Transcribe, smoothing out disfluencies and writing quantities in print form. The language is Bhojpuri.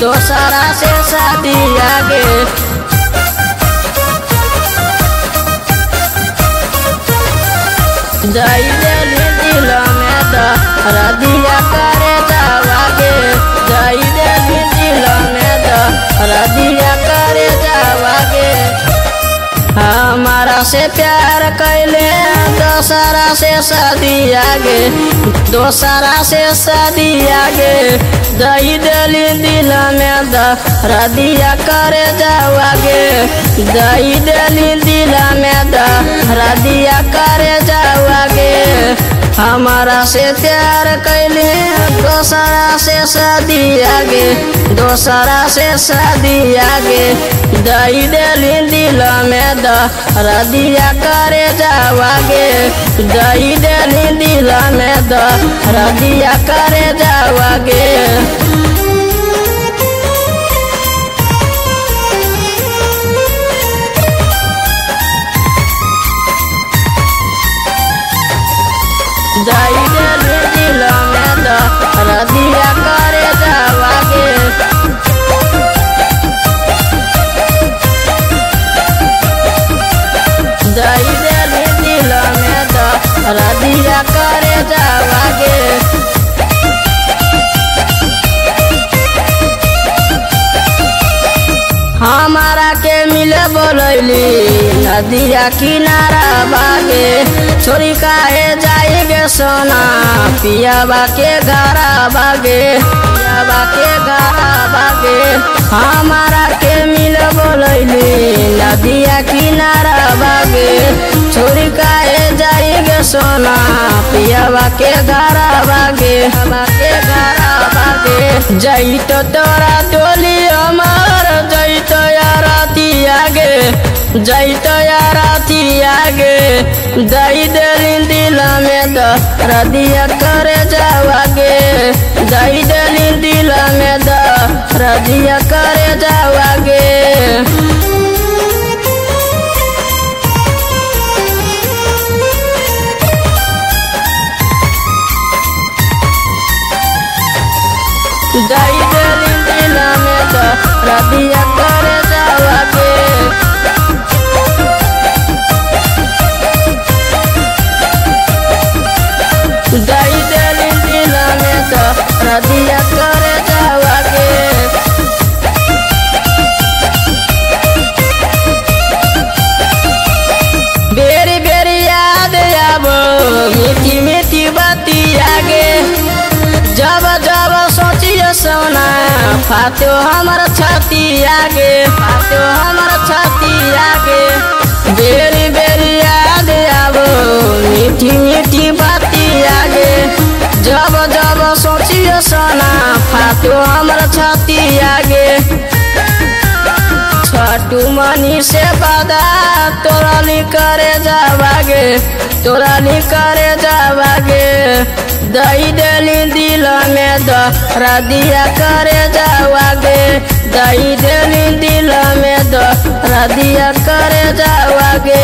दोसरा से शादी आगे दई देली दिल में दर्दिया करे जावागे दई देली दिल में दर्दिया करे जावागे हमारा से प्यार कैले दोसरा से शादी आगे दोसरा से शादी आगे दई देली दिल में दर्दिया करे जावागे दई देली दिल में दर्दिया करे जावागे हमारा से प्यार कैले दोसरा से शादी आगे दोसरा से शादी आगे दई देली दिल में दर्दिया करे जावागे दई देली दिल में दर्दिया करे जावागे दई देली दिल में दर्दिया करे जावागे दई देली दिल में दर्दिया करे जावागे हमारा के मिले बोलैली नदिया किनारा बागे छोरी काहे जाएगे सोना पियाबा के घरा बागे पियाबा के घरा बागे हमारा के मिले बोलैली नदिया किनारा बागे छोरी काहे जाएगे सोना पियाबा के घरा बागे के घरा बागे जई तो तोरा डोली हमार जई तो याराती आगे जई तो याराती आगे दई देली दिल में दर्दिया करे जावागे दई देली दिल में दर्दिया करे जावागे दई देली दिल में दर्दिया करे जावागे दई देली दिल में दर्दिया करे जावागे बेरी बेरी याद आबो मीठी मीठी बाती आगे जब जब सोचिए सोना फातो हमर छाती आगे फातो हमर छाती आगे बेरी बेरी याद आबो मीठी मीठी बाती आगे जब जब सोचिए सोना फातो हमर छाती आगे छटू मनी से बादा तोरा करे जावागे तोरा करे जावागे दई देली दिल में दर्दिया करे जावागे दई देली दिल में दर्दिया करे जावागे।